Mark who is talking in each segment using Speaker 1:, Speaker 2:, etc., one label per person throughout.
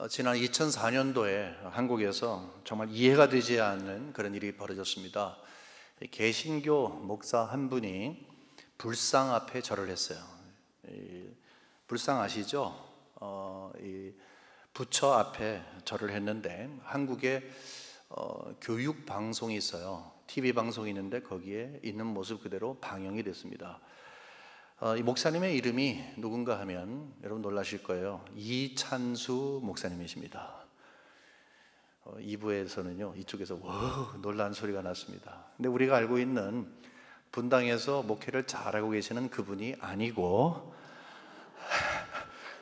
Speaker 1: 지난 2004년도에 한국에서 정말 이해가 되지 않는 그런 일이 벌어졌습니다. 개신교 목사 한 분이 불상 앞에 절을 했어요. 불상 아시죠? 이 부처 앞에 절을 했는데 한국에 교육 방송이 있어요. TV 방송이 있는데 거기에 있는 모습 그대로 방영이 됐습니다. 이 목사님의 이름이 누군가 하면 여러분 놀라실 거예요. 이찬수 목사님이십니다. 2부에서는요 이쪽에서 와 놀란 소리가 났습니다. 근데 우리가 알고 있는 분당에서 목회를 잘하고 계시는 그분이 아니고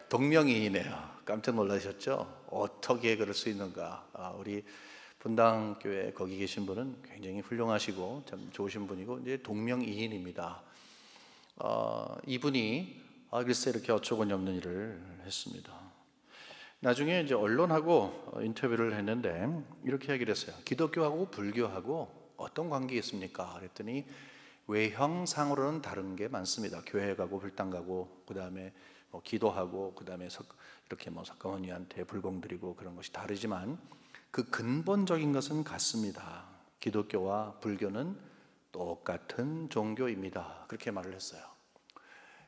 Speaker 1: 동명이인이에요. 깜짝 놀라셨죠? 어떻게 그럴 수 있는가? 우리 분당교회 거기 계신 분은 굉장히 훌륭하시고 참 좋으신 분이고 이제 동명이인입니다. 이분이 글쎄 이렇게 어처구니 없는 일을 했습니다. 나중에 이제 언론하고 인터뷰를 했는데 이렇게 얘기를 했어요. 기독교하고 불교하고 어떤 관계 있습니까? 그랬더니 외형상으로는 다른 게 많습니다. 교회 가고 불당 가고 그 다음에 기도하고 그 다음에 이렇게 석가모니한테 불공 드리고 그런 것이 다르지만 그 근본적인 것은 같습니다. 기독교와 불교는 똑같은 종교입니다. 그렇게 말을 했어요.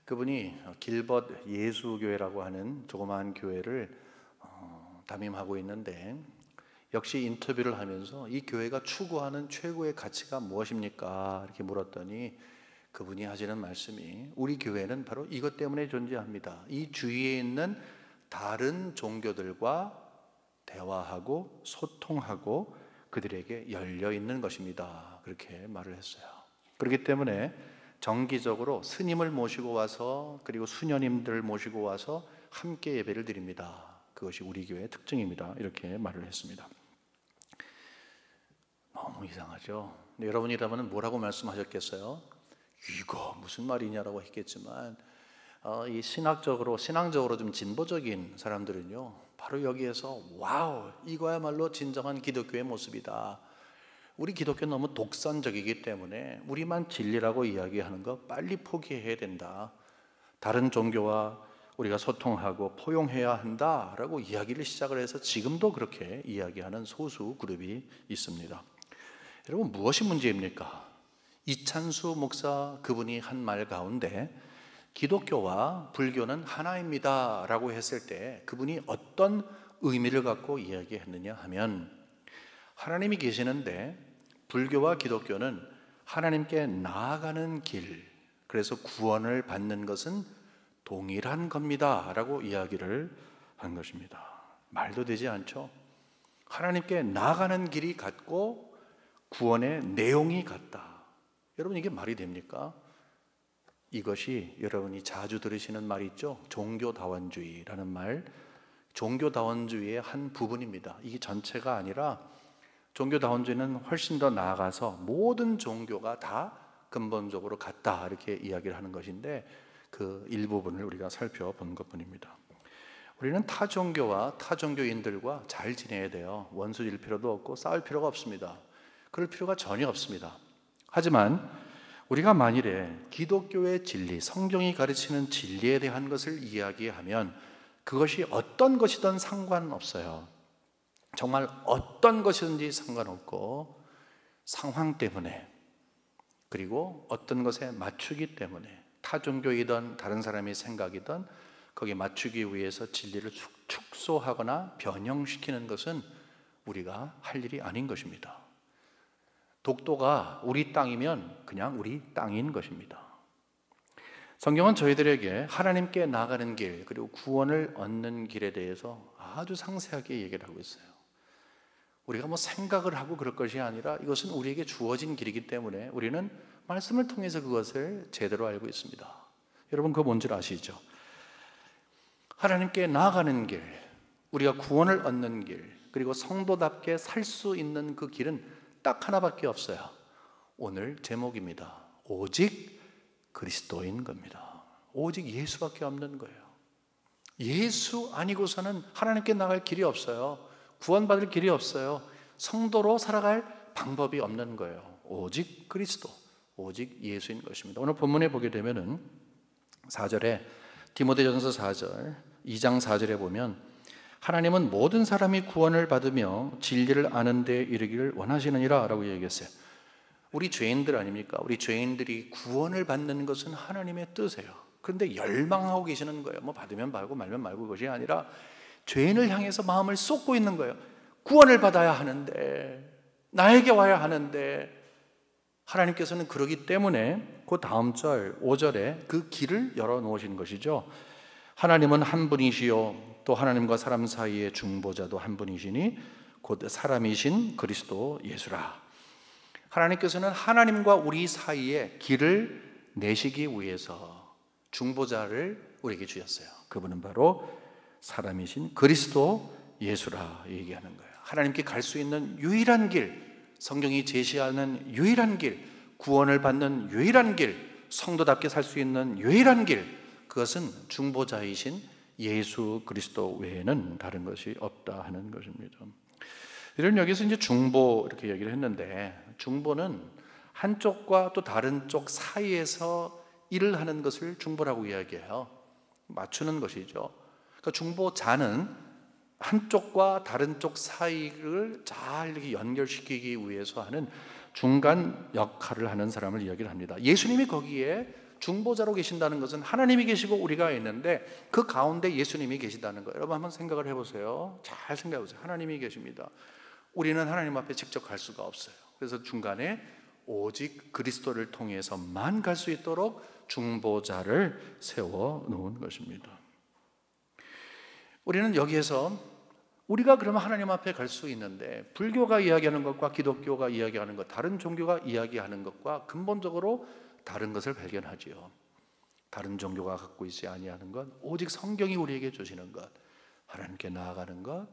Speaker 1: 그분이 길벗 예수교회라고 하는 조그마한 교회를 담임하고 있는데 역시 인터뷰를 하면서 이 교회가 추구하는 최고의 가치가 무엇입니까? 이렇게 물었더니 그분이 하시는 말씀이 우리 교회는 바로 이것 때문에 존재합니다. 이 주위에 있는 다른 종교들과 대화하고 소통하고 그들에게 열려 있는 것입니다. 그렇게 말을 했어요. 그렇기 때문에 정기적으로 스님을 모시고 와서 그리고 수녀님들 모시고 와서 함께 예배를 드립니다. 그것이 우리 교회의 특징입니다. 이렇게 말을 했습니다. 너무 이상하죠? 근데 여러분이라면 뭐라고 말씀하셨겠어요? 이거 무슨 말이냐라고 했겠지만 이 신앙적으로 좀 진보적인 사람들은요 바로 여기에서 와우 이거야말로 진정한 기독교의 모습이다. 우리 기독교는 너무 독선적이기 때문에 우리만 진리라고 이야기하는 거 빨리 포기해야 된다. 다른 종교와 우리가 소통하고 포용해야 한다라고 이야기를 시작을 해서 지금도 그렇게 이야기하는 소수 그룹이 있습니다. 여러분 무엇이 문제입니까? 이찬수 목사 그분이 한 말 가운데 기독교와 불교는 하나입니다 라고 했을 때 그분이 어떤 의미를 갖고 이야기했느냐 하면 하나님이 계시는데 불교와 기독교는 하나님께 나아가는 길, 그래서 구원을 받는 것은 동일한 겁니다 라고 이야기를 한 것입니다. 말도 되지 않죠? 하나님께 나아가는 길이 같고 구원의 내용이 같다. 여러분 이게 말이 됩니까? 이것이 여러분이 자주 들으시는 말이 있죠? 종교다원주의라는 말. 종교다원주의의 한 부분입니다. 이게 전체가 아니라 종교다원주의는 훨씬 더 나아가서 모든 종교가 다 근본적으로 같다 이렇게 이야기를 하는 것인데 그 일부분을 우리가 살펴본 것뿐입니다. 우리는 타 종교와 타 종교인들과 잘 지내야 돼요. 원수질 필요도 없고 싸울 필요가 없습니다. 그럴 필요가 전혀 없습니다. 하지만 우리가 만일에 기독교의 진리, 성경이 가르치는 진리에 대한 것을 이야기하면 그것이 어떤 것이든 상관없어요. 정말 어떤 것이든지 상관없고 상황 때문에 그리고 어떤 것에 맞추기 때문에 타종교이든 다른 사람의 생각이든 거기에 맞추기 위해서 진리를 축소하거나 변형시키는 것은 우리가 할 일이 아닌 것입니다. 독도가 우리 땅이면 그냥 우리 땅인 것입니다. 성경은 저희들에게 하나님께 나아가는 길 그리고 구원을 얻는 길에 대해서 아주 상세하게 얘기를 하고 있어요. 우리가 생각을 하고 그럴 것이 아니라 이것은 우리에게 주어진 길이기 때문에 우리는 말씀을 통해서 그것을 제대로 알고 있습니다. 여러분 그거 뭔지 아시죠? 하나님께 나아가는 길, 우리가 구원을 얻는 길, 그리고 성도답게 살 수 있는 그 길은 딱 하나밖에 없어요. 오늘 제목입니다. 오직 그리스도인 겁니다. 오직 예수밖에 없는 거예요. 예수 아니고서는 하나님께 나갈 길이 없어요. 구원받을 길이 없어요. 성도로 살아갈 방법이 없는 거예요. 오직 그리스도, 오직 예수인 것입니다. 오늘 본문에 보게 되면은 4절에 디모데전서 4장 4절에 보면 하나님은 모든 사람이 구원을 받으며 진리를 아는 데 이르기를 원하시느니라 라고 얘기했어요. 우리 죄인들 아닙니까? 우리 죄인들이 구원을 받는 것은 하나님의 뜻이에요. 그런데 열망하고 계시는 거예요. 뭐 받으면 받고 말면 말고, 그것이 아니라 죄인을 향해서 마음을 쏟고 있는 거예요. 구원을 받아야 하는데, 나에게 와야 하는데, 하나님께서는 그러기 때문에 그 다음 절 5절에 그 길을 열어놓으신 것이죠. 하나님은 한 분이시요 또 하나님과 사람 사이의 중보자도 한 분이시니 곧 사람이신 그리스도 예수라. 하나님께서는 하나님과 우리 사이에 길을 내시기 위해서 중보자를 우리에게 주셨어요. 그분은 바로 사람이신 그리스도 예수라 얘기하는 거예요. 하나님께 갈 수 있는 유일한 길, 성경이 제시하는 유일한 길, 구원을 받는 유일한 길, 성도답게 살 수 있는 유일한 길, 그것은 중보자이신 예수 그리스도 외에는 다른 것이 없다 하는 것입니다. 이런 여기서 이제 중보 이렇게 얘기를 했는데, 중보는 한쪽과 또 다른 쪽 사이에서 일을 하는 것을 중보라고 이야기해요. 맞추는 것이죠. 그러니까 중보자는 한쪽과 다른 쪽 사이를 잘 이렇게 연결시키기 위해서 하는 중간 역할을 하는 사람을 이야기를 합니다. 예수님이 거기에 중보자로 계신다는 것은 하나님이 계시고 우리가 있는데 그 가운데 예수님이 계시다는 거예요. 여러분 한번 생각을 해보세요. 잘 생각해 보세요. 하나님이 계십니다. 우리는 하나님 앞에 직접 갈 수가 없어요. 그래서 중간에 오직 그리스도를 통해서만 갈 수 있도록 중보자를 세워 놓은 것입니다. 우리는 여기에서 우리가 그러면 하나님 앞에 갈 수 있는데, 불교가 이야기하는 것과 기독교가 이야기하는 것, 다른 종교가 이야기하는 것과 근본적으로 다른 것을 발견하지요. 다른 종교가 갖고 있지 아니하는 것, 오직 성경이 우리에게 주시는 것, 하나님께 나아가는 것,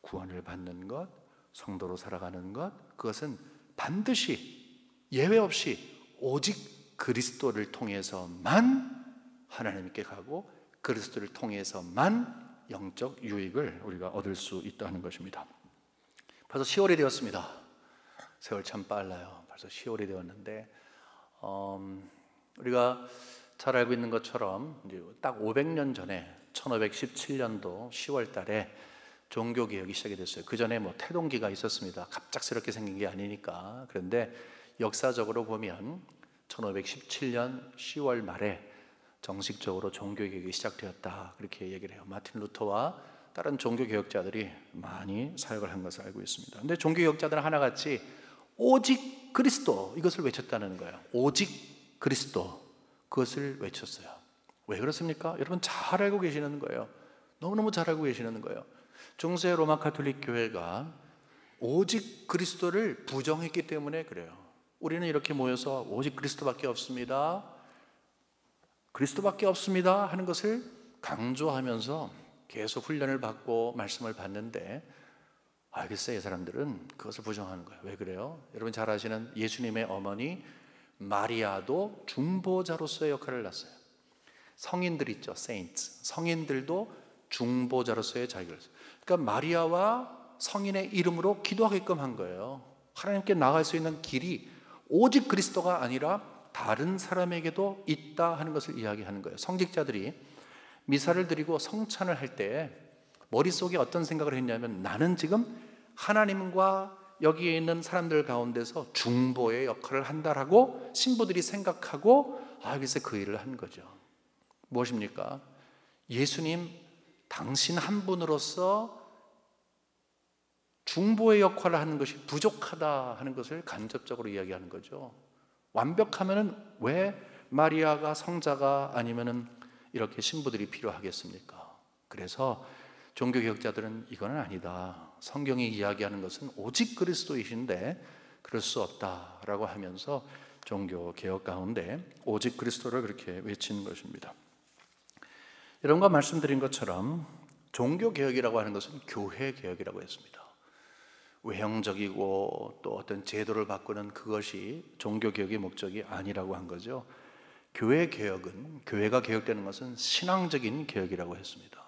Speaker 1: 구원을 받는 것, 성도로 살아가는 것, 그것은 반드시 예외 없이 오직 그리스도를 통해서만 하나님께 가고 그리스도를 통해서만 영적 유익을 우리가 얻을 수 있다는 것입니다. 벌써 10월이 되었습니다. 세월 참 빨라요. 벌써 10월이 되었는데 우리가 잘 알고 있는 것처럼 이제 딱 500년 전에 1517년도 10월 달에 종교개혁이 시작이 됐어요. 그 전에 뭐 태동기가 있었습니다. 갑작스럽게 생긴 게 아니니까. 그런데 역사적으로 보면 1517년 10월 말에 정식적으로 종교개혁이 시작되었다, 그렇게 얘기를 해요. 마틴 루터와 다른 종교개혁자들이 많이 사역을 한 것을 알고 있습니다. 그런데 종교개혁자들은 하나같이 오직 그리스도, 이것을 외쳤다는 거예요. 오직 그리스도, 그것을 외쳤어요. 왜 그렇습니까? 여러분 잘 알고 계시는 거예요. 너무너무 잘 알고 계시는 거예요. 중세 로마 가톨릭 교회가 오직 그리스도를 부정했기 때문에 그래요. 우리는 이렇게 모여서 오직 그리스도밖에 없습니다, 그리스도밖에 없습니다 하는 것을 강조하면서 계속 훈련을 받고 말씀을 받는데, 알겠어요, 이 사람들은 그것을 부정하는 거예요. 왜 그래요? 여러분 잘 아시는 예수님의 어머니 마리아도 중보자로서의 역할을 했어요. 성인들 있죠, saints. 성인들도 중보자로서의 자격을 했어요. 그러니까 마리아와 성인의 이름으로 기도하게끔 한 거예요. 하나님께 나갈 수 있는 길이 오직 그리스도가 아니라 다른 사람에게도 있다 하는 것을 이야기하는 거예요. 성직자들이 미사를 드리고 성찬을 할 때 머릿속에 어떤 생각을 했냐면, 나는 지금 하나님과 여기에 있는 사람들 가운데서 중보의 역할을 한다라고 신부들이 생각하고, 그래서 그 일을 한 거죠. 무엇입니까? 예수님 당신 한 분으로서 중보의 역할을 하는 것이 부족하다 하는 것을 간접적으로 이야기하는 거죠. 완벽하면은 왜 마리아가 성자가 아니면은 이렇게 신부들이 필요하겠습니까? 그래서 종교개혁자들은 이거는 아니다, 성경이 이야기하는 것은 오직 그리스도이신데 그럴 수 없다라고 하면서 종교개혁 가운데 오직 그리스도를 그렇게 외치는 것입니다. 이런거 말씀드린 것처럼 종교개혁이라고 하는 것은 교회개혁이라고 했습니다. 외형적이고 또 어떤 제도를 바꾸는 그것이 종교개혁의 목적이 아니라고 한 거죠. 교회개혁은, 교회가 개혁되는 것은 신앙적인 개혁이라고 했습니다.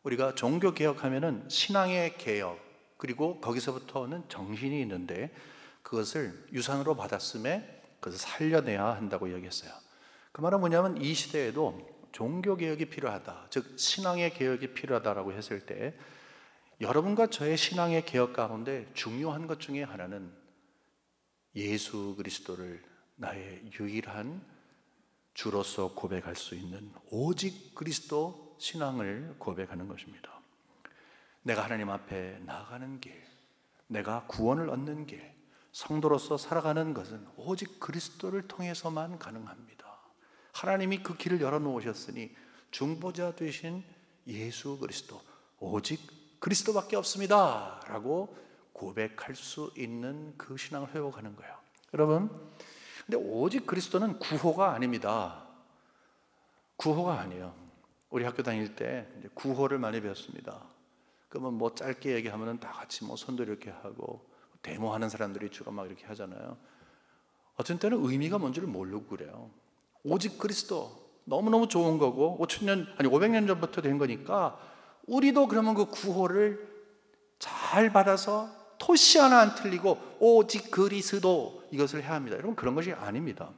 Speaker 1: 우리가 종교개혁하면은 신앙의 개혁, 그리고 거기서부터는 정신이 있는데 그것을 유산으로 받았음에 그것을 살려내야 한다고 이야기했어요. 그 말은 뭐냐면 이 시대에도 종교개혁이 필요하다, 즉 신앙의 개혁이 필요하다라고 했을 때 여러분과 저의 신앙의 개혁 가운데 중요한 것 중에 하나는 예수 그리스도를 나의 유일한 주로서 고백할 수 있는 오직 그리스도 신앙을 고백하는 것입니다. 내가 하나님 앞에 나아가는 길, 내가 구원을 얻는 길, 성도로서 살아가는 것은 오직 그리스도를 통해서만 가능합니다. 하나님이 그 길을 열어놓으셨으니 중보자 되신 예수 그리스도, 오직 그리스도밖에 없습니다 라고 고백할 수 있는 그 신앙을 회복하는 거예요. 여러분, 근데 오직 그리스도는 구호가 아닙니다. 구호가 아니에요. 우리 학교 다닐 때 구호를 많이 배웠습니다. 그러면 뭐 짧게 얘기하면 다 같이 뭐 손도 이렇게 하고 데모하는 사람들이 주로 막 이렇게 하잖아요. 어떤 때는 의미가 뭔지를 모르고 그래요. 오직 그리스도 너무너무 좋은 거고 500년 전부터 된 거니까 우리도 그러면 그 구호를 잘 받아서 토시 하나 안 틀리고 오직 그리스도 이것을 해야 합니다. 여러분, 그런 것이 아닙니다.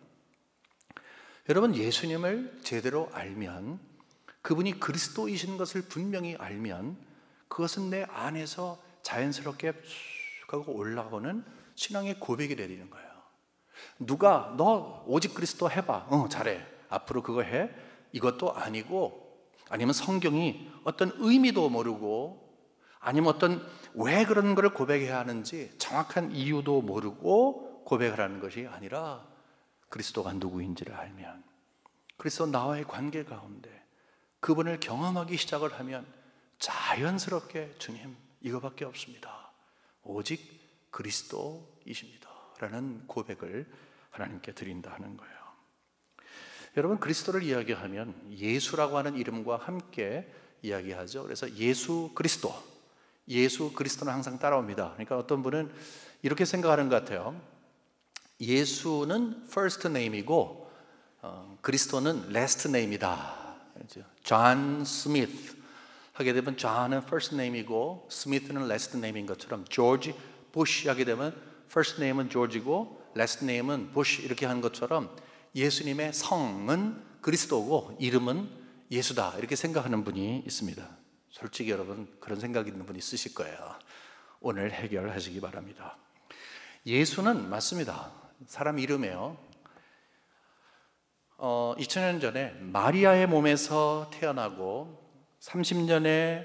Speaker 1: 여러분, 예수님을 제대로 알면, 그분이 그리스도이신 것을 분명히 알면 그것은 내 안에서 자연스럽게 쑥 하고 올라오는 신앙의 고백이 되는 거예요. 누가 너 오직 그리스도 해봐, 잘해, 앞으로 그거 해, 이것도 아니고, 아니면 성경이 어떤 의미도 모르고, 아니면 어떤 왜 그런 걸 고백해야 하는지 정확한 이유도 모르고 고백하라는 것이 아니라 그리스도가 누구인지를 알면, 그리스도 나와의 관계 가운데 그분을 경험하기 시작을 하면 자연스럽게 주님 이거밖에 없습니다, 오직 그리스도이십니다 라는 고백을 하나님께 드린다 하는 거예요. 여러분, 그리스도를 이야기하면 예수라고 하는 이름과 함께 이야기하죠. 그래서 예수 그리스도, 예수 그리스도는 항상 따라옵니다. 그러니까 어떤 분은 이렇게 생각하는 것 같아요. 예수는 first name이고 그리스도는 last name이다. 존 스미스 하게 되면 존은 first name이고 스미스는 last name인 것처럼, 조지 부시 하게 되면 first name은 조지고 last name은 부시 이렇게 하는 것처럼 예수님의 성은 그리스도고 이름은 예수다, 이렇게 생각하는 분이 있습니다. 솔직히 여러분, 그런 생각 있는 분 있으실 거예요. 오늘 해결하시기 바랍니다. 예수는 맞습니다. 사람 이름이에요. 2000년 전에 마리아의 몸에서 태어나고 30년의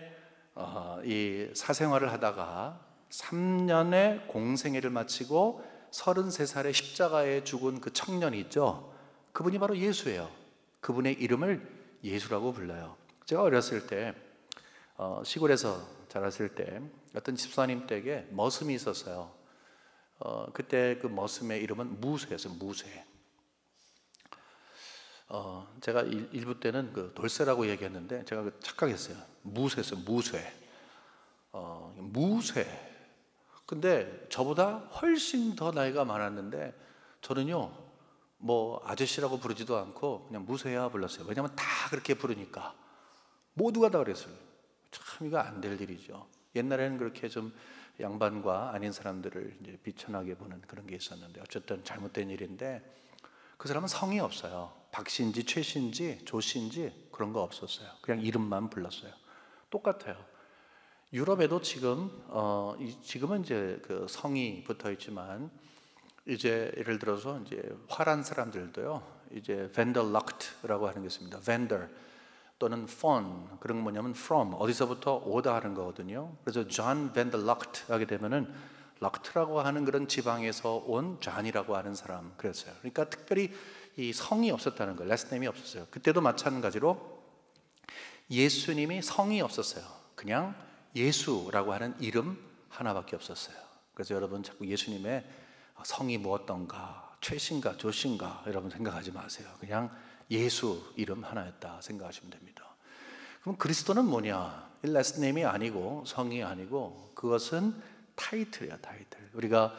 Speaker 1: 이 사생활을 하다가 3년의 공생애를 마치고 33살에 십자가에 죽은 그 청년이 있죠. 그분이 바로 예수예요. 그분의 이름을 예수라고 불러요. 제가 어렸을 때 시골에서 자랐을 때 어떤 집사님 댁에 머슴이 있었어요. 그때 그 머슴의 이름은 무쇠였어요. 무쇠. 제가 일부 때는 그 돌쇠라고 얘기했는데 제가 착각했어요. 무쇠였어요. 무쇠. 무쇠. 근데 저보다 훨씬 더 나이가 많았는데 저는요, 뭐 아저씨라고 부르지도 않고 그냥 무쇠야 불렀어요. 왜냐하면 다 그렇게 부르니까 모두가 다 그랬어요. 참 이거 안 될 일이죠. 옛날에는 그렇게 좀 양반과 아닌 사람들을 이제 비천하게 보는 그런 게 있었는데 어쨌든 잘못된 일인데, 그 사람은 성이 없어요. 박씨인지 최씨인지 조씨인지 그런 거 없었어요. 그냥 이름만 불렀어요. 똑같아요. 유럽에도 지금은 이제 그 성이 붙어 있지만, 이제 예를 들어서 이제 화란 사람들도요, 이제 벤더럭트라고 하는 게 있습니다. 벤더 또는 폰, 그런 건 뭐냐면 from, 어디서부터 오다 하는 거거든요. 그래서 존 벤더럭트 하게 되면은 럭트라고 하는 그런 지방에서 온 존이라고 하는 사람, 그랬어요. 그러니까 특별히 이 성이 없었다는 거예요. 라스트 네임이 없었어요. 그때도 마찬가지로 예수님이 성이 없었어요. 그냥 예수라고 하는 이름 하나밖에 없었어요. 그래서 여러분 자꾸 예수님의 성이 무엇던가, 최신가 조신가 여러분 생각하지 마세요. 그냥 예수 이름 하나였다 생각하시면 됩니다. 그럼 그리스도는 뭐냐? 라스트 네임이 아니고 성이 아니고 그것은 타이틀이야, 타이틀. 우리가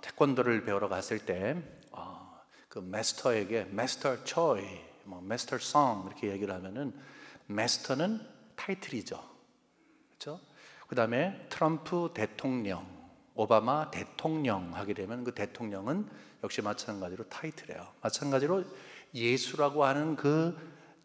Speaker 1: 태권도를 배우러 갔을 때 그 마스터에게 마스터 초이, 뭐 마스터 송 이렇게 얘기를 하면은 마스터는 타이틀이죠, 그렇죠? 그 다음에 트럼프 대통령, 오바마 대통령 하게 되면 그 대통령은 역시 마찬가지로 타이틀이에요. 마찬가지로 예수라고 하는 그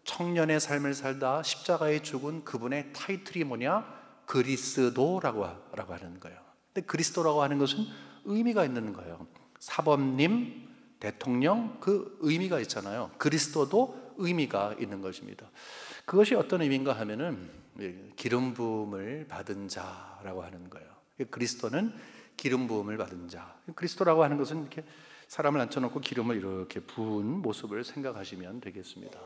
Speaker 1: 청년의 삶을 살다 십자가에 죽은 그분의 타이틀이 뭐냐? 그리스도라고 하는 거예요. 근데 그리스도라고 하는 것은 의미가 있는 거예요. 사범님, 대통령, 그 의미가 있잖아요. 그리스도도 의미가 있는 것입니다. 그것이 어떤 의미인가 하면은 기름 부음을 받은 자라고 하는 거예요. 그리스도는 기름 부음을 받은 자. 그리스도라고 하는 것은 이렇게 사람을 앉혀놓고 기름을 이렇게 부은 모습을 생각하시면 되겠습니다.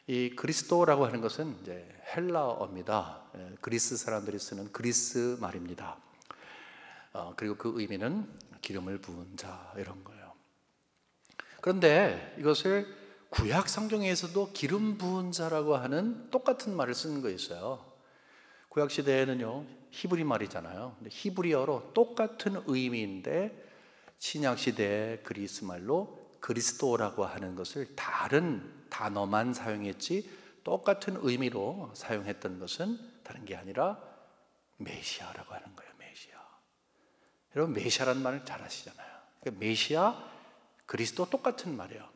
Speaker 1: 이 그리스도라고 하는 것은 이제 헬라어입니다. 그리스 사람들이 쓰는 그리스 말입니다. 그리고 그 의미는 기름을 부은 자 이런 거예요. 그런데 이것을 구약 성경에서도 기름 부은 자라고 하는 똑같은 말을 쓰는 거 있어요. 구약 시대에는요 히브리 말이잖아요. 근데 히브리어로 똑같은 의미인데 신약 시대의 그리스 말로 그리스도라고 하는 것을 다른 단어만 사용했지 똑같은 의미로 사용했던 것은 다른 게 아니라 메시아라고 하는 거예요. 메시아. 여러분 메시아라는 말을 잘 아시잖아요. 그러니까 메시아, 그리스도 똑같은 말이에요.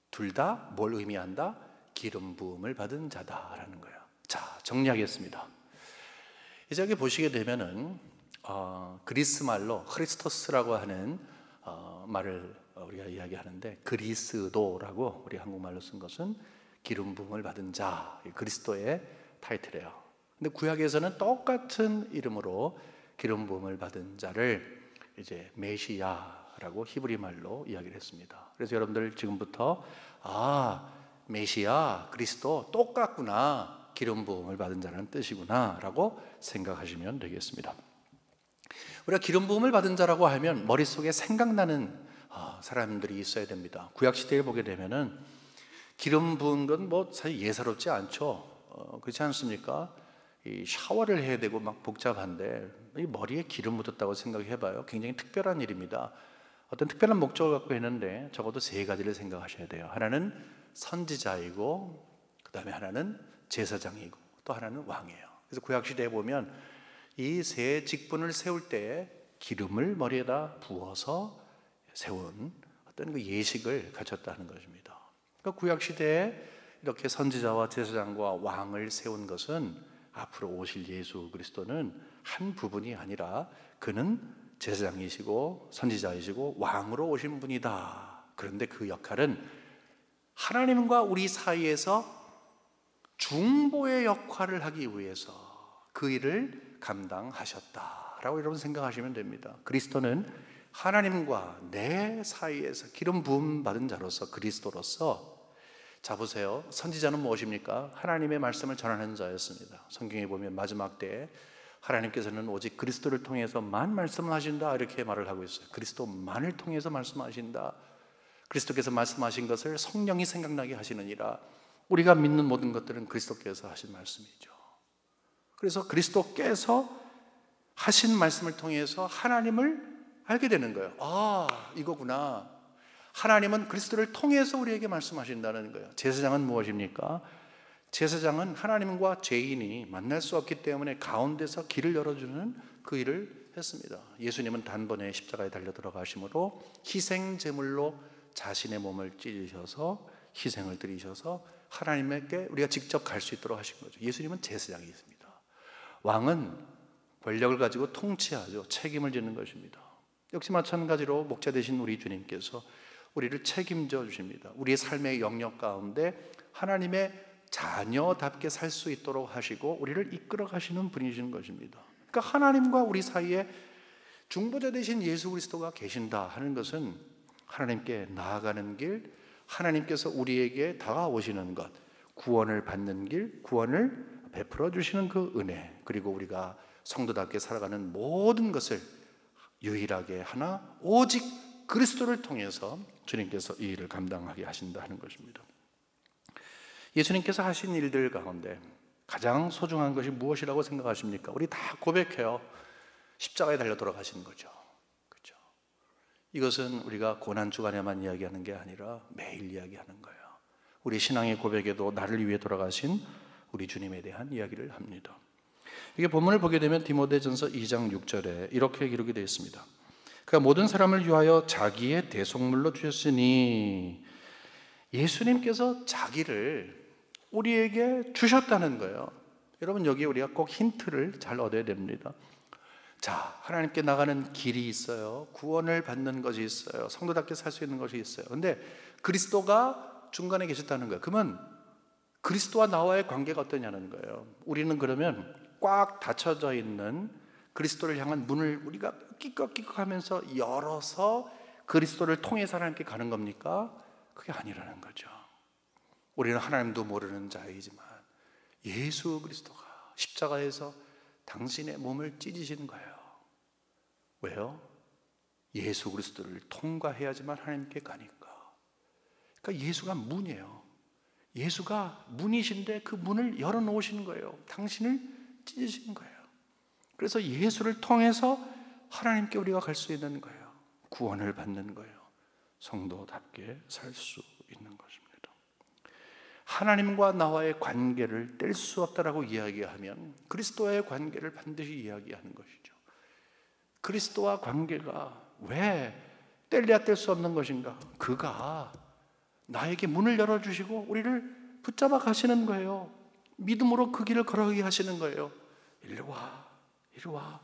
Speaker 1: 둘 다 뭘 의미한다? 기름 부음을 받은 자다라는 거예요. 자, 정리하겠습니다. 이제 여기 보시게 되면은 그리스 말로 크리스토스라고 하는 말을 우리가 이야기하는데 그리스도라고 우리 한국말로 쓴 것은 기름 부음을 받은 자, 그리스도의 타이틀이에요. 근데 구약에서는 똑같은 이름으로 기름 부음을 받은 자를 이제 메시아라고 히브리 말로 이야기를 했습니다. 그래서 여러분들 지금부터 메시아, 그리스도 똑같구나, 기름 부음을 받은 자라는 뜻이구나라고 생각하시면 되겠습니다. 우리가 기름 부음을 받은 자라고 하면 머릿속에 생각나는 사람들이 있어야 됩니다. 구약 시대에 보게 되면은 기름 부은 건 뭐 사실 예사롭지 않죠. 그렇지 않습니까? 이 샤워를 해야 되고 막 복잡한데 이 머리에 기름 묻었다고 생각해봐요. 굉장히 특별한 일입니다. 어떤 특별한 목적을 갖고 있는데 적어도 세 가지를 생각하셔야 돼요. 하나는 선지자이고, 그 다음에 하나는 제사장이고, 또 하나는 왕이에요. 그래서 구약 시대에 보면 이 세 직분을 세울 때 기름을 머리에다 부어서 세운 어떤 그 예식을 갖췄다는 것입니다. 그러니까 구약 시대에 이렇게 선지자와 제사장과 왕을 세운 것은 앞으로 오실 예수 그리스도는 한 부분이 아니라 그는 제사장이시고 선지자이시고 왕으로 오신 분이다. 그런데 그 역할은 하나님과 우리 사이에서 중보의 역할을 하기 위해서 그 일을 감당하셨다라고 여러분 생각하시면 됩니다. 그리스도는 하나님과 내 사이에서 기름 부음 받은 자로서 그리스도로서, 자 보세요. 선지자는 무엇입니까? 하나님의 말씀을 전하는 자였습니다. 성경에 보면 마지막 때에 하나님께서는 오직 그리스도를 통해서만 말씀을 하신다 이렇게 말을 하고 있어요. 그리스도만을 통해서 말씀하신다. 그리스도께서 말씀하신 것을 성령이 생각나게 하시느니라. 우리가 믿는 모든 것들은 그리스도께서 하신 말씀이죠. 그래서 그리스도께서 하신 말씀을 통해서 하나님을 알게 되는 거예요. 이거구나. 하나님은 그리스도를 통해서 우리에게 말씀하신다는 거예요. 제사장은 무엇입니까? 제사장은 하나님과 죄인이 만날 수 없기 때문에 가운데서 길을 열어주는 그 일을 했습니다. 예수님은 단번에 십자가에 달려 들어가심으로 희생제물로 자신의 몸을 찢으셔서 희생을 드리셔서 하나님께 우리가 직접 갈 수 있도록 하신 거죠. 예수님은 제사장이십니다. 왕은 권력을 가지고 통치하죠. 책임을 지는 것입니다. 역시 마찬가지로 목자 되신 우리 주님께서 우리를 책임져 주십니다. 우리의 삶의 영역 가운데 하나님의 자녀답게 살 수 있도록 하시고 우리를 이끌어 가시는 분이신 것입니다. 그러니까 하나님과 우리 사이에 중보자 되신 예수 그리스도가 계신다 하는 것은 하나님께 나아가는 길, 하나님께서 우리에게 다가오시는 것, 구원을 받는 길, 구원을 베풀어 주시는 그 은혜, 그리고 우리가 성도답게 살아가는 모든 것을 유일하게 하나 오직 그리스도를 통해서 주님께서 이 일을 감당하게 하신다 하는 것입니다. 예수님께서 하신 일들 가운데 가장 소중한 것이 무엇이라고 생각하십니까? 우리 다 고백해요. 십자가에 달려 돌아가신 거죠. 그렇죠? 이것은 우리가 고난주간에만 이야기하는 게 아니라 매일 이야기하는 거예요. 우리 신앙의 고백에도 나를 위해 돌아가신 우리 주님에 대한 이야기를 합니다. 이게 본문을 보게 되면 디모데전서 2장 6절에 이렇게 기록이 되어 있습니다. 그가 모든 사람을 위하여 자기의 대속물로 주셨으니, 예수님께서 자기를 우리에게 주셨다는 거예요. 여러분, 여기에 우리가 꼭 힌트를 잘 얻어야 됩니다. 자, 하나님께 나가는 길이 있어요. 구원을 받는 것이 있어요. 성도답게 살 수 있는 것이 있어요. 근데 그리스도가 중간에 계셨다는 거예요. 그러면 그리스도와 나와의 관계가 어떠냐는 거예요. 우리는 그러면 꽉 닫혀져 있는 그리스도를 향한 문을 우리가 끼꺽끼꺽 하면서 열어서 그리스도를 통해서 하나님께 가는 겁니까? 그게 아니라는 거죠. 우리는 하나님도 모르는 자이지만 예수 그리스도가 십자가에서 당신의 몸을 찢으신 거예요. 왜요? 예수 그리스도를 통과해야지만 하나님께 가니까. 그러니까 예수가 문이에요. 예수가 문이신데 그 문을 열어놓으신 거예요. 당신을 찢으신 거예요. 그래서 예수를 통해서 하나님께 우리가 갈 수 있는 거예요. 구원을 받는 거예요. 성도답게 살 수 있는 것입니다. 하나님과 나와의 관계를 뗄 수 없다라고 이야기하면 그리스도와의 관계를 반드시 이야기하는 것이죠. 그리스도와 관계가 왜 뗄래야 뗄 수 없는 것인가? 그가 나에게 문을 열어주시고 우리를 붙잡아 가시는 거예요. 믿음으로 그 길을 걸어가게 하시는 거예요. 이리 와, 이리 와.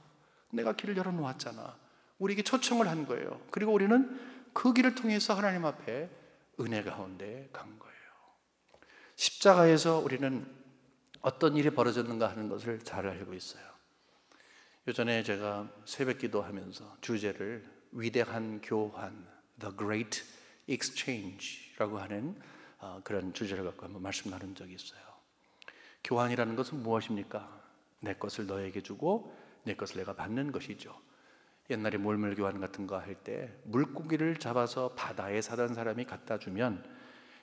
Speaker 1: 내가 길을 열어놓았잖아. 우리에게 초청을 한 거예요. 그리고 우리는 그 길을 통해서 하나님 앞에 은혜 가운데 간 거예요. 십자가에서 우리는 어떤 일이 벌어졌는가 하는 것을 잘 알고 있어요. 예전에 제가 새벽 기도하면서 주제를 위대한 교환, The Great Exchange라고 하는 그런 주제를 갖고 한번 말씀 나눈 적이 있어요. 교환이라는 것은 무엇입니까? 내 것을 너에게 주고 내 것을 내가 받는 것이죠. 옛날에 몰물교환 같은 거 할 때 물고기를 잡아서 바다에 사던 사람이 갖다 주면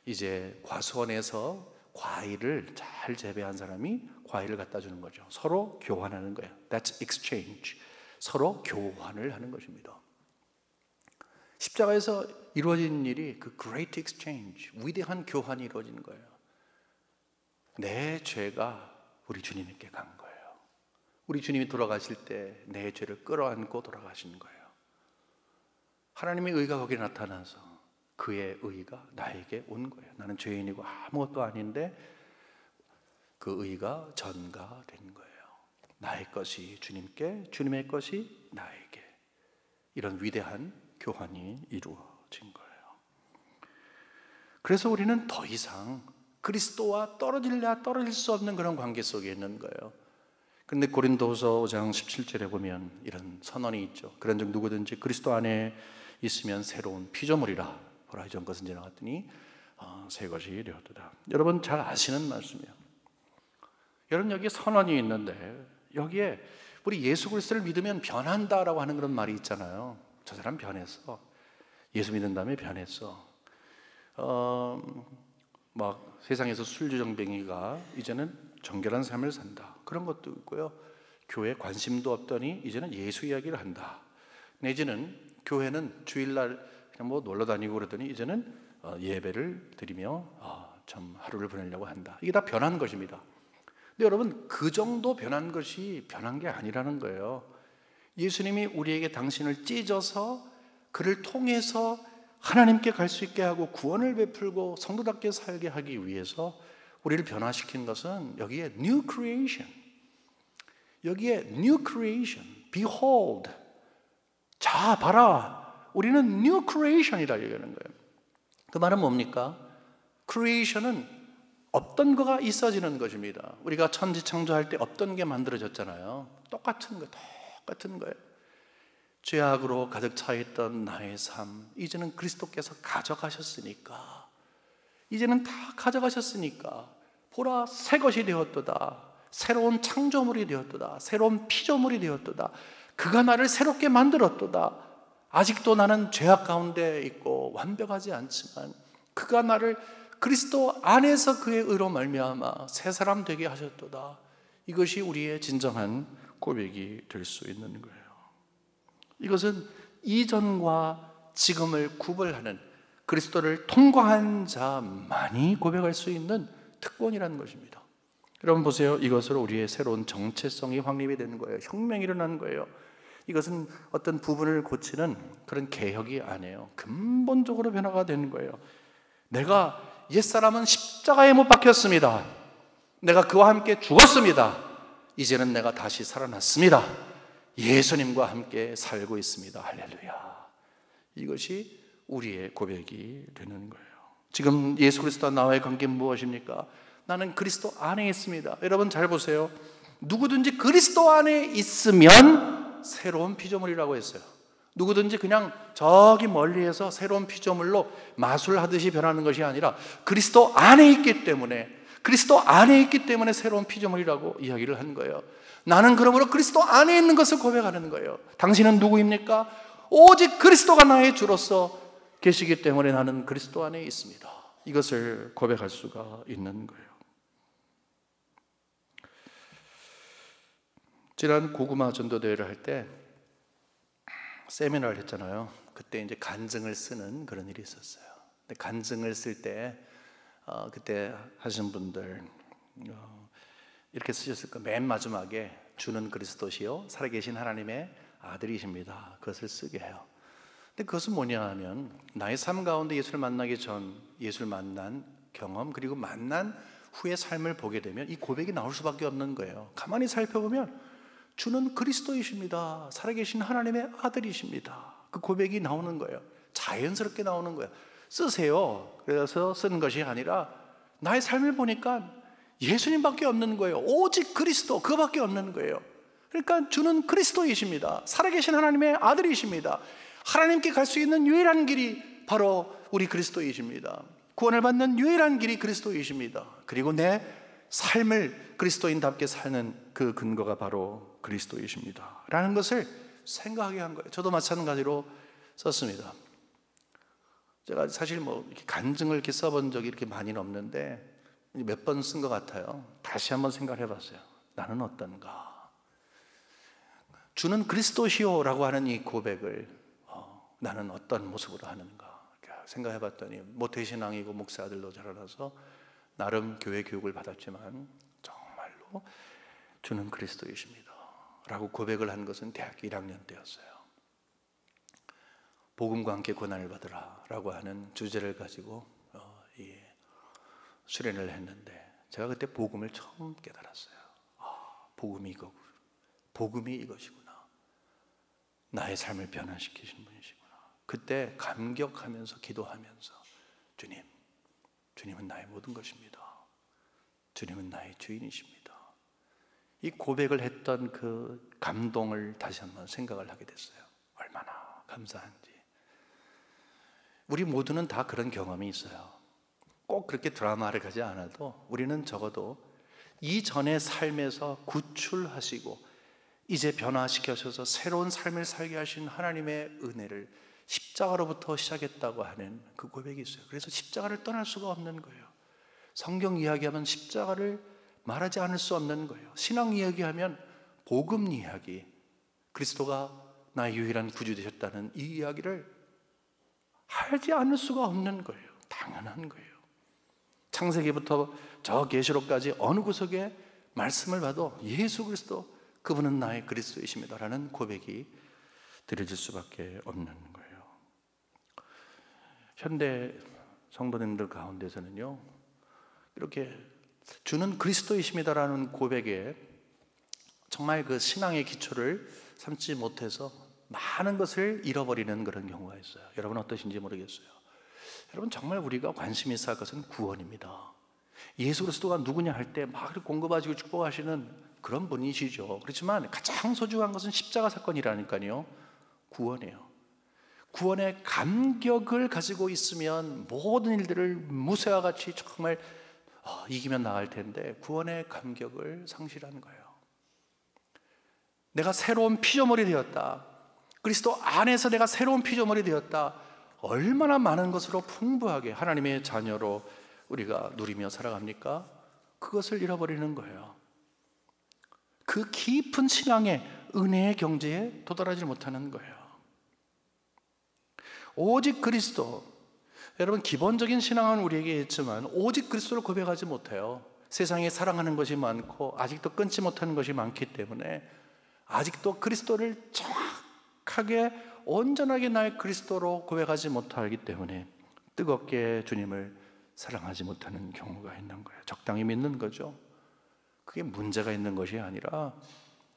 Speaker 1: 이제 과수원에서 과일을 잘 재배한 사람이 과일을 갖다 주는 거죠. 서로 교환하는 거예요. That's exchange. 서로 교환을 하는 것입니다. 십자가에서 이루어진 일이 그 great exchange, 위대한 교환이 이루어진 거예요. 내 죄가 우리 주님께 간 거예요. 우리 주님이 돌아가실 때 내 죄를 끌어안고 돌아가신 거예요. 하나님의 의가 거기에 나타나서 그의 의가 나에게 온 거예요. 나는 죄인이고 아무것도 아닌데 그 의가 전가된 거예요. 나의 것이 주님께, 주님의 것이 나에게. 이런 위대한 교환이 이루어진 거예요. 그래서 우리는 더 이상 그리스도와 떨어질래야 떨어질 수 없는 그런 관계 속에 있는 거예요. 그런데 고린도후서 5장 17절에 보면 이런 선언이 있죠. 그런즉 누구든지 그리스도 안에 있으면 새로운 피조물이라. 보라 이전 것은 지나갔더니 새 것이 되었도다. 여러분 잘 아시는 말씀이에요. 여러분 여기 선언이 있는데 여기에 우리 예수 그리스도를 믿으면 변한다라고 하는 그런 말이 있잖아요. 저 사람 변했어. 예수 믿은 다음에 변했어. 막 세상에서 술주정뱅이가 이제는 정결한 삶을 산다. 그런 것도 있고요. 교회에 관심도 없더니 이제는 예수 이야기를 한다. 내지는 교회는 주일날 그냥 뭐 놀러 다니고 그러더니 이제는 예배를 드리며 참 하루를 보내려고 한다. 이게 다 변한 것입니다. 근데 여러분 그 정도 변한 것이 변한 게 아니라는 거예요. 예수님이 우리에게 당신을 찢어서 그를 통해서 하나님께 갈 수 있게 하고 구원을 베풀고 성도답게 살게 하기 위해서 우리를 변화시킨 것은 여기에 New Creation, 여기에 New Creation, Behold, 자 봐라, 우리는 New Creation이라 얘기하는 거예요. 그 말은 뭡니까? Creation은 없던 거가 있어지는 것입니다. 우리가 천지창조할 때 없던 게 만들어졌잖아요. 똑같은 거예요. 죄악으로 가득 차 있던 나의 삶, 이제는 그리스도께서 가져가셨으니까, 이제는 다 가져가셨으니까 보라 새 것이 되었도다. 새로운 창조물이 되었도다. 새로운 피조물이 되었도다. 그가 나를 새롭게 만들었도다. 아직도 나는 죄악 가운데 있고 완벽하지 않지만 그가 나를 그리스도 안에서 그의 의로 말미암아 새 사람 되게 하셨도다. 이것이 우리의 진정한 고백이 될 수 있는 거예요. 이것은 이전과 지금을 구별하는 그리스도를 통과한 자만이 고백할 수 있는 특권이라는 것입니다. 여러분 보세요. 이것으로 우리의 새로운 정체성이 확립이 되는 거예요. 혁명이 일어나는 거예요. 이것은 어떤 부분을 고치는 그런 개혁이 아니에요. 근본적으로 변화가 되는 거예요. 내가 옛사람은 십자가에 못 박혔습니다. 내가 그와 함께 죽었습니다. 이제는 내가 다시 살아났습니다. 예수님과 함께 살고 있습니다. 할렐루야. 이것이 우리의 고백이 되는 거예요. 지금 예수 그리스도와 나와의 관계는 무엇입니까? 나는 그리스도 안에 있습니다. 여러분 잘 보세요. 누구든지 그리스도 안에 있으면 새로운 피조물이라고 했어요. 누구든지 그냥 저기 멀리에서 새로운 피조물로 마술하듯이 변하는 것이 아니라 그리스도 안에 있기 때문에, 그리스도 안에 있기 때문에 새로운 피조물이라고 이야기를 한 거예요. 나는 그러므로 그리스도 안에 있는 것을 고백하는 거예요. 당신은 누구입니까? 오직 그리스도가 나의 주로서 계시기 때문에 나는 그리스도 안에 있습니다. 이것을 고백할 수가 있는 거예요. 지난 고구마 전도대회를 할 때 세미나를 했잖아요. 그때 이제 간증을 쓰는 그런 일이 있었어요. 근데 간증을 쓸 때 그때 하신 분들 이렇게 쓰셨을 거예요. 맨 마지막에 주는 그리스도시요 살아계신 하나님의 아들이십니다. 그것을 쓰게 해요. 근데 그것은 뭐냐 하면 나의 삶 가운데 예수를 만나기 전 예수를 만난 경험 그리고 만난 후의 삶을 보게 되면 이 고백이 나올 수밖에 없는 거예요. 가만히 살펴보면 주는 그리스도이십니다. 살아계신 하나님의 아들이십니다. 그 고백이 나오는 거예요. 자연스럽게 나오는 거예요. 쓰세요. 그래서 쓰는 것이 아니라 나의 삶을 보니까 예수님밖에 없는 거예요. 오직 그리스도, 그거밖에 없는 거예요. 그러니까 주는 그리스도이십니다. 살아계신 하나님의 아들이십니다. 하나님께 갈 수 있는 유일한 길이 바로 우리 그리스도이십니다. 구원을 받는 유일한 길이 그리스도이십니다. 그리고 내 삶을 그리스도인답게 사는 그 근거가 바로 그리스도이십니다 라는 것을 생각하게 한 거예요. 저도 마찬가지로 썼습니다. 제가 사실 이렇게 간증을 이렇게 써본 적이 이렇게 많이는 없는데 몇 번 쓴 것 같아요. 다시 한번 생각해 봤어요. 나는 어떤가? 주는 그리스도시오라고 하는 이 고백을 나는 어떤 모습으로 하는가 생각해 봤더니 모태신앙이고 목사들로 자라나서 나름 교회 교육을 받았지만 정말로 주는 그리스도이십니다 라고 고백을 한 것은 대학교 1학년 때였어요. 복음과 함께 고난을 받으라 라고 하는 주제를 가지고 수련을 했는데 제가 그때 복음을 처음 깨달았어요. 복음이 이거구나. 복음이 이것이구나. 나의 삶을 변화시키신 분이시구나. 그때 감격하면서 기도하면서 주님은 나의 모든 것입니다. 주님은 나의 주인이십니다. 이 고백을 했던 그 감동을 다시 한번 생각을 하게 됐어요. 얼마나 감사한지. 우리 모두는 다 그런 경험이 있어요. 꼭 그렇게 드라마를 가지 않아도 우리는 적어도 이전의 삶에서 구출하시고 이제 변화시켜셔서 새로운 삶을 살게 하신 하나님의 은혜를 십자가로부터 시작했다고 하는 그 고백이 있어요. 그래서 십자가를 떠날 수가 없는 거예요. 성경 이야기하면 십자가를 말하지 않을 수 없는 거예요. 신앙 이야기하면 복음 이야기, 그리스도가 나의 유일한 구주 되셨다는 이 이야기를 하지 않을 수가 없는 거예요. 당연한 거예요. 창세기부터 저 계시록까지 어느 구석에 말씀을 봐도 예수 그리스도 그분은 나의 그리스도이십니다라는 고백이 드려질 수밖에 없는 거예요. 현대 성도님들 가운데서는요 이렇게 주는 그리스도이십니다라는 고백에 정말 그 신앙의 기초를 삼지 못해서 많은 것을 잃어버리는 그런 경우가 있어요. 여러분 어떠신지 모르겠어요. 여러분 정말 우리가 관심 있어야 할 것은 구원입니다. 예수 그리스도가 누구냐 할 때 막 공급하시고 축복하시는 그런 분이시죠. 그렇지만 가장 소중한 것은 십자가 사건이라니까요. 구원이에요. 구원의 감격을 가지고 있으면 모든 일들을 무쇠와 같이 정말 이기면 나갈 텐데 구원의 감격을 상실하는 거예요. 내가 새로운 피조물이 되었다. 그리스도 안에서 내가 새로운 피조물이 되었다. 얼마나 많은 것으로 풍부하게 하나님의 자녀로 우리가 누리며 살아갑니까? 그것을 잃어버리는 거예요. 그 깊은 신앙의 은혜의 경지에 도달하지 못하는 거예요. 오직 그리스도. 여러분 기본적인 신앙은 우리에게 있지만 오직 그리스도를 고백하지 못해요. 세상에 사랑하는 것이 많고 아직도 끊지 못하는 것이 많기 때문에 아직도 그리스도를 정확하게 온전하게 나의 그리스도로 고백하지 못하기 때문에 뜨겁게 주님을 사랑하지 못하는 경우가 있는 거예요. 적당히 믿는 거죠. 그게 문제가 있는 것이 아니라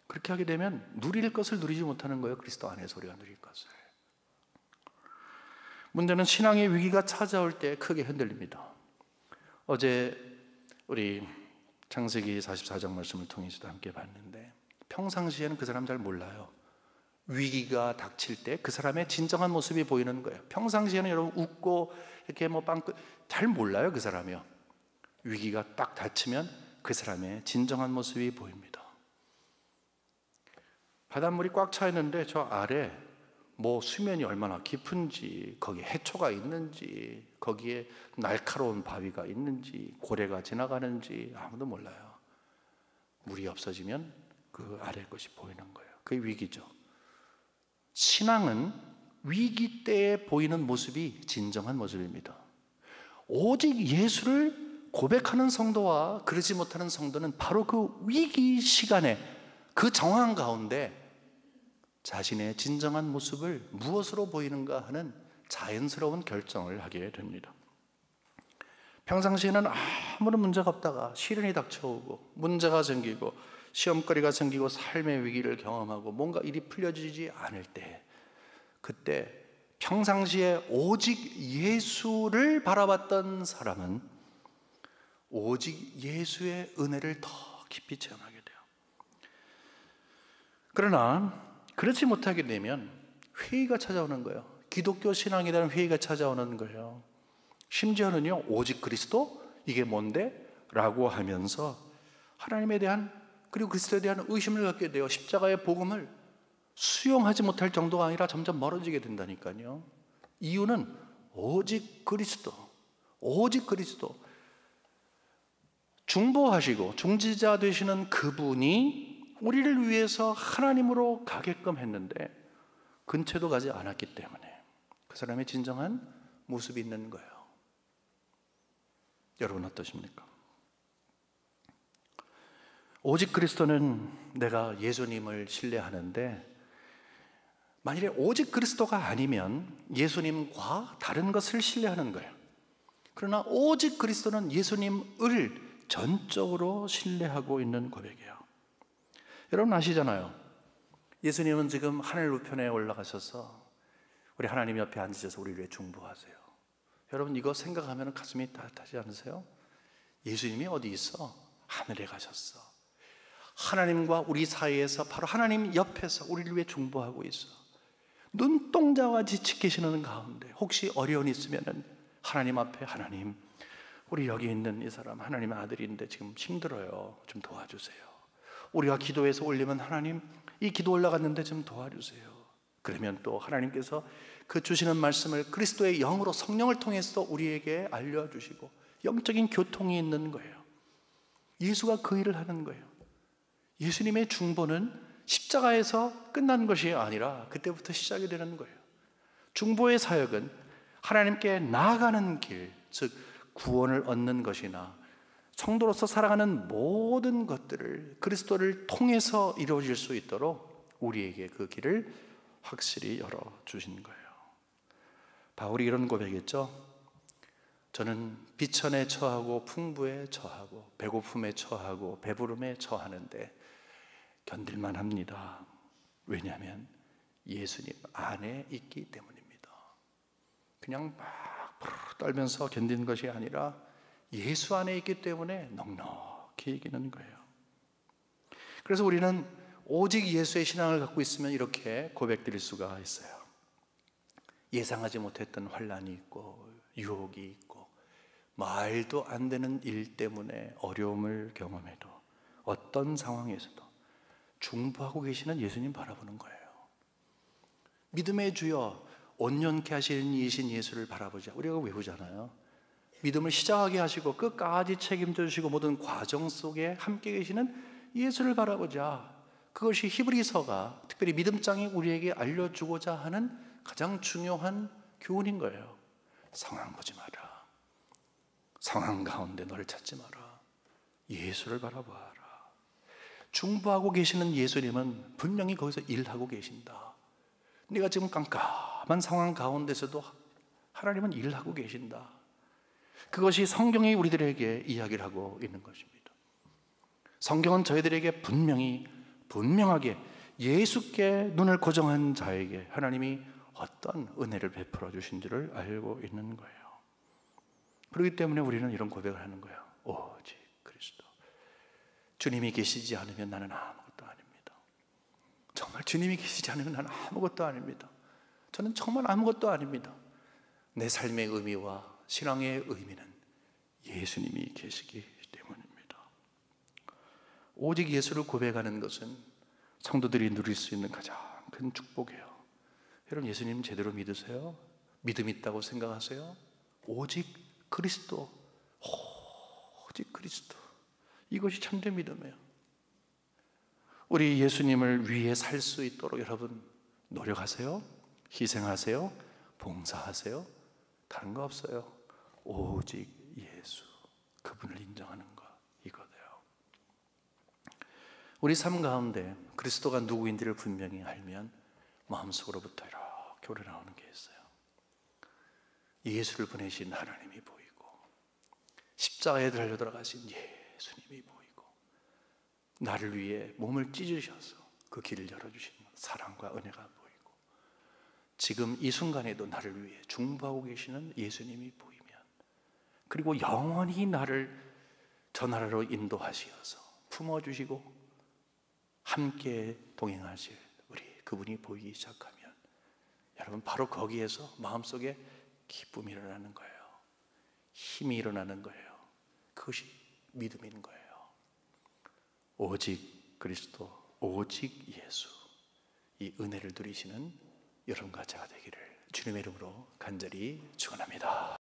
Speaker 1: 그렇게 하게 되면 누릴 것을 누리지 못하는 거예요. 그리스도 안에서 우리가 누릴 것을. 문제는 신앙의 위기가 찾아올 때 크게 흔들립니다. 어제 우리 창세기 44장 말씀을 통해서도 함께 봤는데 평상시에는 그 사람 잘 몰라요. 위기가 닥칠 때 그 사람의 진정한 모습이 보이는 거예요. 평상시에는 여러분 웃고 이렇게 잘 몰라요. 그 사람이요. 위기가 딱 닥치면 그 사람의 진정한 모습이 보입니다. 바닷물이 꽉 차 있는데 저 아래 수면이 얼마나 깊은지, 거기에 해초가 있는지, 거기에 날카로운 바위가 있는지, 고래가 지나가는지 아무도 몰라요. 물이 없어지면 그 아래 것이 보이는 거예요. 그게 위기죠. 신앙은 위기 때에 보이는 모습이 진정한 모습입니다. 오직 예수를 고백하는 성도와 그러지 못하는 성도는 바로 그 위기 시간에, 그 정황 가운데 자신의 진정한 모습을 무엇으로 보이는가 하는 자연스러운 결정을 하게 됩니다. 평상시에는 아무런 문제가 없다가 시련이 닥쳐오고 문제가 생기고 시험거리가 생기고 삶의 위기를 경험하고 뭔가 일이 풀려지지 않을 때, 그때 평상시에 오직 예수를 바라봤던 사람은 오직 예수의 은혜를 더 깊이 체험하게 돼요. 그러나 그렇지 못하게 되면 회의가 찾아오는 거예요. 기독교 신앙에 대한 회의가 찾아오는 거예요. 심지어는요, 오직 그리스도? 이게 뭔데? 라고 하면서 하나님에 대한, 그리고 그리스도에 대한 의심을 갖게 돼요. 십자가의 복음을 수용하지 못할 정도가 아니라 점점 멀어지게 된다니까요. 이유는 오직 그리스도, 오직 그리스도. 중보하시고 중지자 되시는 그분이 우리를 위해서 하나님으로 가게끔 했는데 근처도 가지 않았기 때문에 그 사람의 진정한 모습이 있는 거예요. 여러분 어떠십니까? 오직 그리스도는 내가 예수님을 신뢰하는데, 만일에 오직 그리스도가 아니면 예수님과 다른 것을 신뢰하는 거예요. 그러나 오직 그리스도는 예수님을 전적으로 신뢰하고 있는 고백이에요. 여러분 아시잖아요. 예수님은 지금 하늘 우편에 올라가셔서 우리 하나님 옆에 앉으셔서 우리를 위해 중보하세요. 여러분 이거 생각하면 가슴이 따뜻하지 않으세요? 예수님이 어디 있어? 하늘에 가셨어. 하나님과 우리 사이에서 바로 하나님 옆에서 우리를 위해 중보하고 있어. 눈동자와 같이 계시는 가운데 혹시 어려움이 있으면 하나님 앞에, 하나님 우리 여기 있는 이 사람 하나님의 아들인데 지금 힘들어요, 좀 도와주세요. 우리가 기도해서 올리면 하나님 이 기도 올라갔는데 좀 도와주세요. 그러면 또 하나님께서 그 주시는 말씀을 그리스도의 영으로, 성령을 통해서 우리에게 알려주시고 영적인 교통이 있는 거예요. 예수가 그 일을 하는 거예요. 예수님의 중보는 십자가에서 끝난 것이 아니라 그때부터 시작이 되는 거예요. 중보의 사역은 하나님께 나아가는 길, 즉 구원을 얻는 것이나 성도로서 살아가는 모든 것들을 그리스도를 통해서 이루어질 수 있도록 우리에게 그 길을 확실히 열어주신 거예요. 바울이 이런 고백했죠. 저는 비천에 처하고 풍부에 처하고 배고픔에 처하고 배부름에 처하는데 견딜만 합니다. 왜냐하면 예수님 안에 있기 때문입니다. 그냥 막 떨면서 견디는 것이 아니라 예수 안에 있기 때문에 넉넉히 이기는 거예요. 그래서 우리는 오직 예수의 신앙을 갖고 있으면 이렇게 고백드릴 수가 있어요. 예상하지 못했던 환난이 있고 유혹이 있고 말도 안 되는 일 때문에 어려움을 경험해도 어떤 상황에서도 중보하고 계시는 예수님 바라보는 거예요. 믿음의 주여 온전케 하시는 이신 예수를 바라보자. 우리가 외우잖아요. 믿음을 시작하게 하시고 끝까지 책임져 주시고 모든 과정 속에 함께 계시는 예수를 바라보자. 그것이 히브리서가, 특별히 믿음장이 우리에게 알려주고자 하는 가장 중요한 교훈인 거예요. 상황 보지 마라. 상황 가운데 너를 찾지 마라. 예수를 바라봐라. 중보하고 계시는 예수님은 분명히 거기서 일하고 계신다. 네가 지금 깜깜한 상황 가운데서도 하나님은 일하고 계신다. 그것이 성경이 우리들에게 이야기를 하고 있는 것입니다. 성경은 저희들에게 분명하게 예수께 눈을 고정한 자에게 하나님이 어떤 은혜를 베풀어 주신지를 알고 있는 거예요. 그렇기 때문에 우리는 이런 고백을 하는 거예요. 오직 그리스도. 주님이 계시지 않으면 나는 아무것도 아닙니다. 정말 주님이 계시지 않으면 나는 아무것도 아닙니다. 저는 정말 아무것도 아닙니다. 내 삶의 의미와 신앙의 의미는 예수님이 계시기 때문입니다. 오직 예수를 고백하는 것은 성도들이 누릴 수 있는 가장 큰 축복이에요. 여러분, 예수님 제대로 믿으세요? 믿음 있다고 생각하세요? 오직 그리스도, 오직 그리스도. 이것이 참된 믿음이에요. 우리 예수님을 위해 살 수 있도록 여러분 노력하세요? 희생하세요? 봉사하세요? 다른 거 없어요. 오직 예수, 그분을 인정하는 것, 이거예요. 우리 삶 가운데 그리스도가 누구인지를 분명히 알면 마음속으로부터 이렇게 우러나오는 게 있어요. 예수를 보내신 하나님이 보이고, 십자가에 달려 들어가신 예수님이 보이고, 나를 위해 몸을 찢으셔서 그 길을 열어주신 사랑과 은혜가 보이고, 지금 이 순간에도 나를 위해 중보하고 계시는 예수님이 보이면, 그리고 영원히 나를 저 나라로 인도하시어서 품어주시고 함께 동행하실 우리 그분이 보이기 시작하면, 여러분 바로 거기에서 마음속에 기쁨이 일어나는 거예요. 힘이 일어나는 거예요. 그것이 믿음인 거예요. 오직 그리스도, 오직 예수, 이 은혜를 누리시는 여러분과 제가 되기를 주님의 이름으로 간절히 축원합니다.